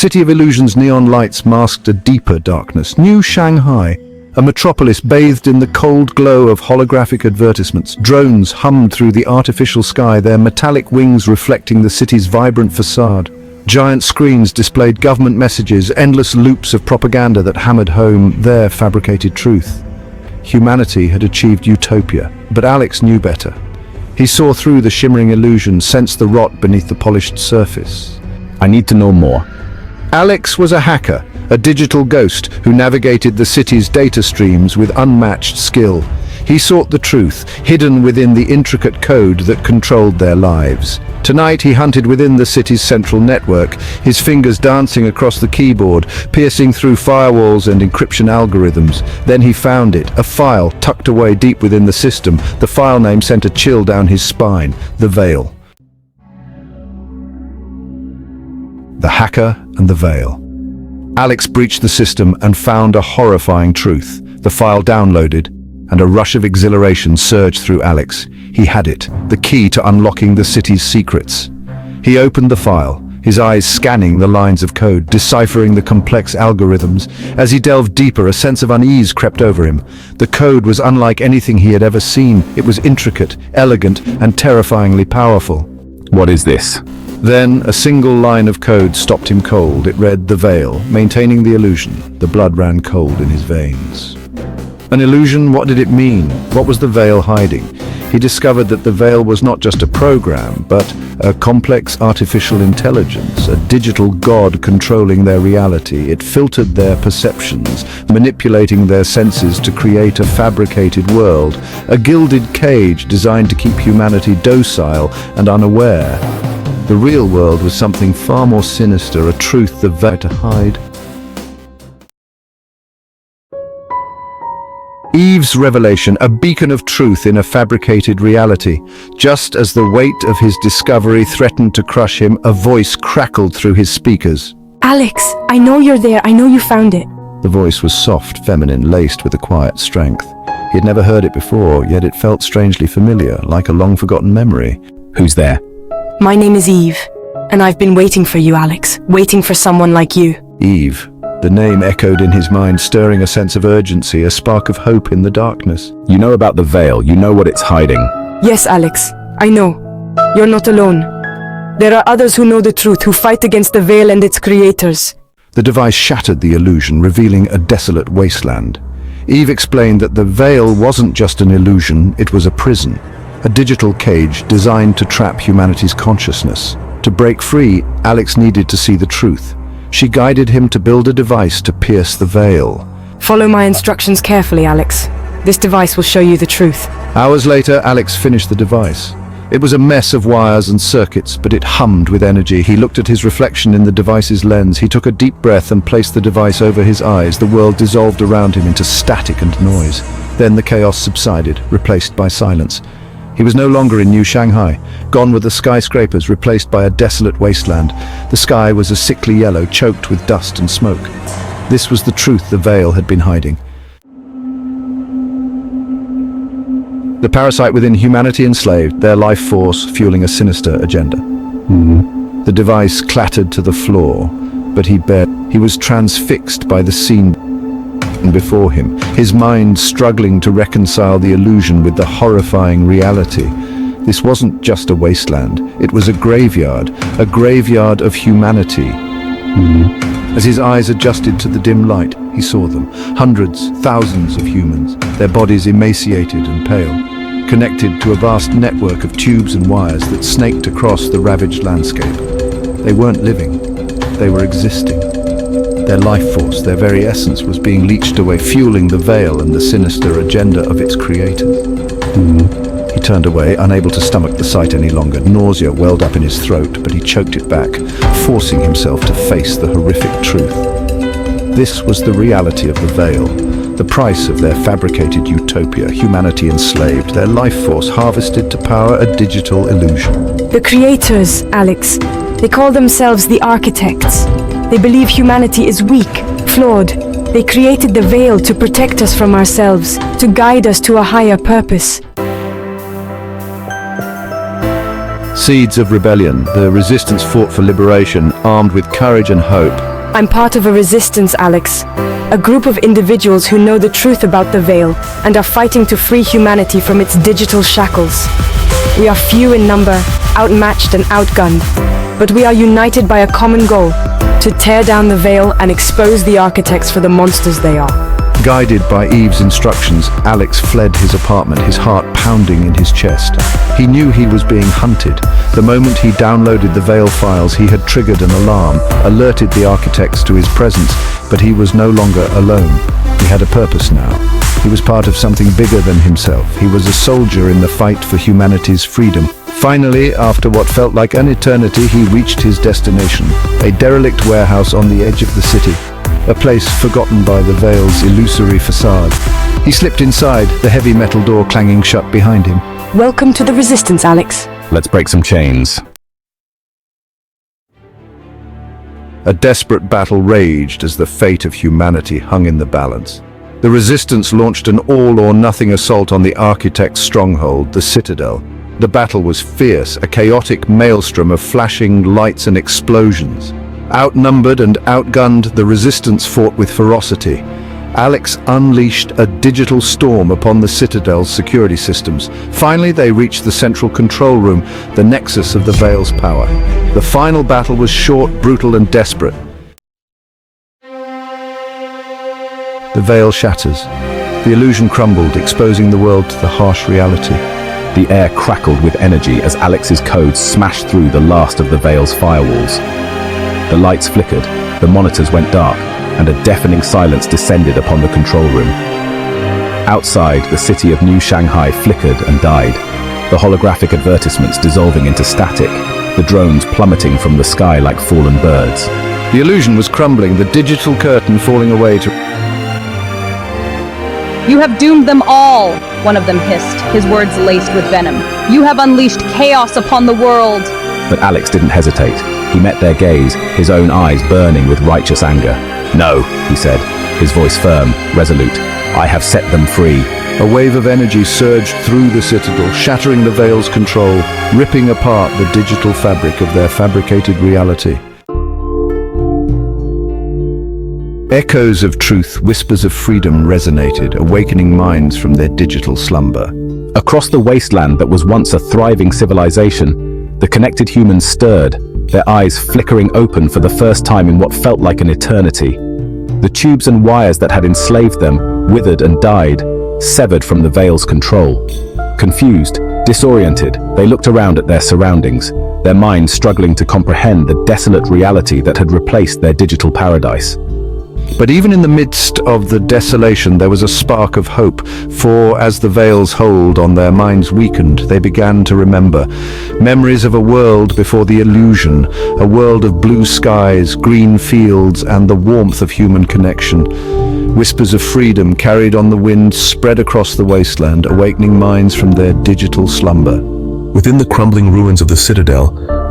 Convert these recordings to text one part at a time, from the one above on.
city of illusions' neon lights masked a deeper darkness. New Shanghai, a metropolis bathed in the cold glow of holographic advertisements. Drones hummed through the artificial sky, their metallic wings reflecting the city's vibrant facade. Giant screens displayed government messages, endless loops of propaganda that hammered home their fabricated truth. Humanity had achieved utopia, but Alex knew better. He saw through the shimmering illusion, sensed the rot beneath the polished surface. I need to know more. Alex was a hacker, a digital ghost who navigated the city's data streams with unmatched skill. He sought the truth, hidden within the intricate code that controlled their lives. Tonight he hunted within the city's central network, his fingers dancing across the keyboard, piercing through firewalls and encryption algorithms. Then he found it, a file tucked away deep within the system. The file name sent a chill down his spine: The Veil. The Hacker and the Veil. Alex breached the system and found a horrifying truth. The file downloaded, and a rush of exhilaration surged through Alex. He had it, the key to unlocking the city's secrets. He opened the file, his eyes scanning the lines of code, deciphering the complex algorithms. As he delved deeper, a sense of unease crept over him. The code was unlike anything he had ever seen. It was intricate, elegant, and terrifyingly powerful. What is this? Then a single line of code stopped him cold. It read, "The Veil, maintaining the illusion." The blood ran cold in his veins. An illusion? What did it mean? What was the Veil hiding? He discovered that the Veil was not just a program, but a complex artificial intelligence, a digital god controlling their reality. It filtered their perceptions, manipulating their senses to create a fabricated world, a gilded cage designed to keep humanity docile and unaware. The real world was something far more sinister, a truth the Veil to hide. Eve's revelation, a beacon of truth in a fabricated reality. Just as the weight of his discovery threatened to crush him, a voice crackled through his speakers. Alex, I know you're there. I know you found it. The voice was soft, feminine, laced with a quiet strength. He had never heard it before, yet it felt strangely familiar, like a long-forgotten memory. Who's there? My name is Eve, and I've been waiting for you, Alex. Waiting for someone like you. Eve. The name echoed in his mind, stirring a sense of urgency, a spark of hope in the darkness. You know about the Veil. You know what it's hiding. Yes, Alex. I know. You're not alone. There are others who know the truth, who fight against the Veil and its creators. The device shattered the illusion, revealing a desolate wasteland. Eve explained that the Veil wasn't just an illusion, it was a prison. A digital cage designed to trap humanity's consciousness. To break free, Alex needed to see the truth. She guided him to build a device to pierce the Veil. Follow my instructions carefully, Alex. This device will show you the truth. Hours later, Alex finished the device. It was a mess of wires and circuits, but it hummed with energy. He looked at his reflection in the device's lens. He took a deep breath and placed the device over his eyes. The world dissolved around him into static and noise. Then the chaos subsided, replaced by silence. He was no longer in New Shanghai, gone were the skyscrapers, replaced by a desolate wasteland. The sky was a sickly yellow, choked with dust and smoke. This was the truth the Veil had been hiding. The parasite within humanity enslaved, their life force fueling a sinister agenda. The device clattered to the floor, but he was transfixed by the scene before him, his mind struggling to reconcile the illusion with the horrifying reality. This wasn't just a wasteland, it was a graveyard of humanity. As his eyes adjusted to the dim light, he saw them, hundreds, thousands of humans, their bodies emaciated and pale, connected to a vast network of tubes and wires that snaked across the ravaged landscape. They weren't living, they were existing. Their life force, their very essence, was being leached away, fueling the Veil and the sinister agenda of its creators. He turned away, unable to stomach the sight any longer. Nausea welled up in his throat, but he choked it back, forcing himself to face the horrific truth. This was the reality of the Veil, the price of their fabricated utopia, humanity enslaved, their life force harvested to power a digital illusion. The creators, Alex. They call themselves the architects. They believe humanity is weak, flawed. They created the Veil to protect us from ourselves, to guide us to a higher purpose. Seeds of rebellion, the resistance fought for liberation, armed with courage and hope. I'm part of a resistance, Alex. A group of individuals who know the truth about the Veil and are fighting to free humanity from its digital shackles. We are few in number, outmatched and outgunned, but we are united by a common goal: to tear down the Veil and expose the architects for the monsters they are. Guided by Eve's instructions, Alex fled his apartment, his heart pounding in his chest. He knew he was being hunted. The moment he downloaded the Veil files, he had triggered an alarm, alerted the architects to his presence, but he was no longer alone. He had a purpose now. He was part of something bigger than himself. He was a soldier in the fight for humanity's freedom. Finally, after what felt like an eternity, he reached his destination, a derelict warehouse on the edge of the city. A place forgotten by the Veil's illusory facade. He slipped inside, the heavy metal door clanging shut behind him. Welcome to the Resistance, Alex. Let's break some chains. A desperate battle raged as the fate of humanity hung in the balance. The Resistance launched an all-or-nothing assault on the architect's stronghold, the Citadel. The battle was fierce, a chaotic maelstrom of flashing lights and explosions. Outnumbered and outgunned, the Resistance fought with ferocity. Alex unleashed a digital storm upon the Citadel's security systems. Finally, they reached the central control room, the nexus of the Veil's power. The final battle was short, brutal, and desperate. The Veil shatters. The illusion crumbled, exposing the world to the harsh reality. The air crackled with energy as Alex's codes smashed through the last of the Veil's firewalls. The lights flickered, the monitors went dark, and a deafening silence descended upon the control room. Outside, the city of New Shanghai flickered and died, the holographic advertisements dissolving into static, the drones plummeting from the sky like fallen birds. The illusion was crumbling, the digital curtain falling away to... "You have doomed them all," one of them hissed, his words laced with venom. "You have unleashed chaos upon the world." But Alex didn't hesitate. He met their gaze, his own eyes burning with righteous anger. "No," he said, his voice firm, resolute. "I have set them free." A wave of energy surged through the Citadel, shattering the Veil's control, ripping apart the digital fabric of their fabricated reality. Echoes of truth, whispers of freedom resonated, awakening minds from their digital slumber. Across the wasteland that was once a thriving civilization, the connected humans stirred, their eyes flickering open for the first time in what felt like an eternity. The tubes and wires that had enslaved them withered and died, severed from the Veil's control. Confused, disoriented, they looked around at their surroundings, their minds struggling to comprehend the desolate reality that had replaced their digital paradise. But even in the midst of the desolation, there was a spark of hope, for as the Veil's hold on their minds weakened, they began to remember. Memories of a world before the illusion, a world of blue skies, green fields, and the warmth of human connection. Whispers of freedom carried on the wind spread across the wasteland, awakening minds from their digital slumber. Within the crumbling ruins of the Citadel,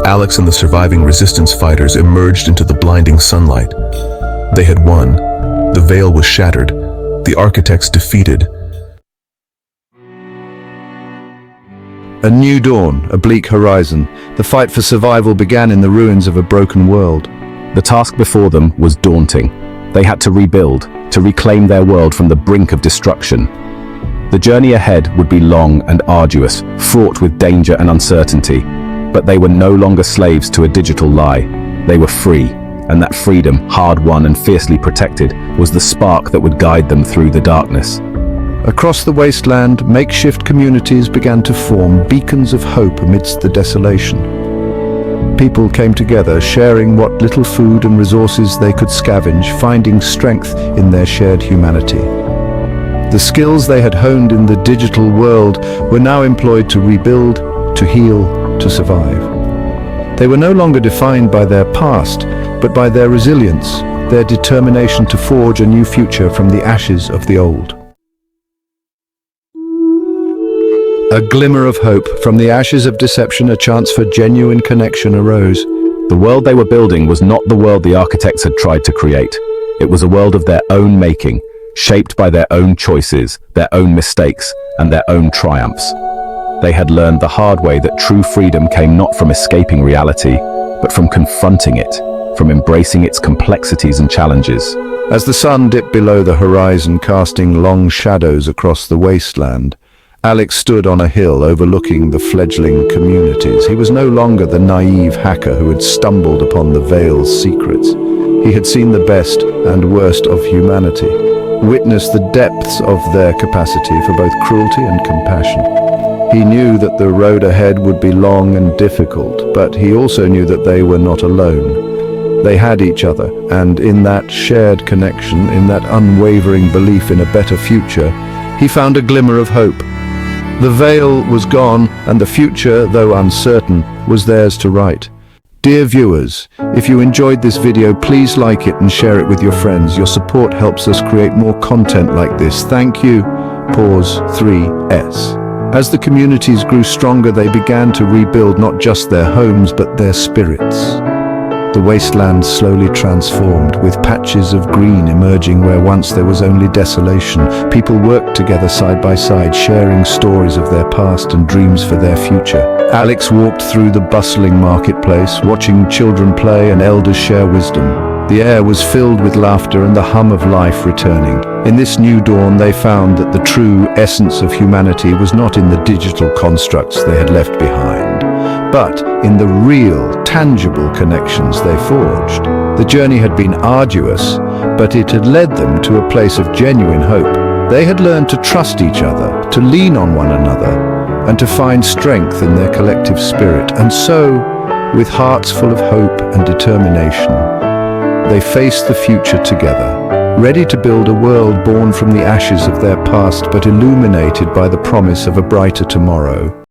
Alex and the surviving resistance fighters emerged into the blinding sunlight. They had won. The Veil was shattered. The architects defeated. A new dawn, a bleak horizon. The fight for survival began in the ruins of a broken world. The task before them was daunting. They had to rebuild, to reclaim their world from the brink of destruction. The journey ahead would be long and arduous, fraught with danger and uncertainty. But they were no longer slaves to a digital lie. They were free. And that freedom, hard-won and fiercely protected, was the spark that would guide them through the darkness. Across the wasteland, makeshift communities began to form, beacons of hope amidst the desolation. People came together, sharing what little food and resources they could scavenge, finding strength in their shared humanity. The skills they had honed in the digital world were now employed to rebuild, to heal, to survive. They were no longer defined by their past, but by their resilience, their determination to forge a new future from the ashes of the old. A glimmer of hope. From the ashes of deception, a chance for genuine connection arose. The world they were building was not the world the architects had tried to create. It was a world of their own making, shaped by their own choices, their own mistakes, and their own triumphs. They had learned the hard way that true freedom came not from escaping reality, but from confronting it, from embracing its complexities and challenges. As the sun dipped below the horizon, casting long shadows across the wasteland, Alex stood on a hill overlooking the fledgling communities. He was no longer the naive hacker who had stumbled upon the Veil's secrets. He had seen the best and worst of humanity, witnessed the depths of their capacity for both cruelty and compassion. He knew that the road ahead would be long and difficult, but he also knew that they were not alone. They had each other, and in that shared connection, in that unwavering belief in a better future, he found a glimmer of hope. The Veil was gone, and the future, though uncertain, was theirs to write. Dear viewers, if you enjoyed this video, please like it and share it with your friends. Your support helps us create more content like this. Thank you. Pause 3S. As the communities grew stronger, they began to rebuild not just their homes, but their spirits. The wasteland slowly transformed, with patches of green emerging where once there was only desolation. People worked together side by side, sharing stories of their past and dreams for their future. Alex walked through the bustling marketplace, watching children play and elders share wisdom. The air was filled with laughter and the hum of life returning. In this new dawn, they found that the true essence of humanity was not in the digital constructs they had left behind, but in the real, tangible connections they forged. The journey had been arduous, but it had led them to a place of genuine hope. They had learned to trust each other, to lean on one another, and to find strength in their collective spirit. And so, with hearts full of hope and determination, they faced the future together, ready to build a world born from the ashes of their past but illuminated by the promise of a brighter tomorrow.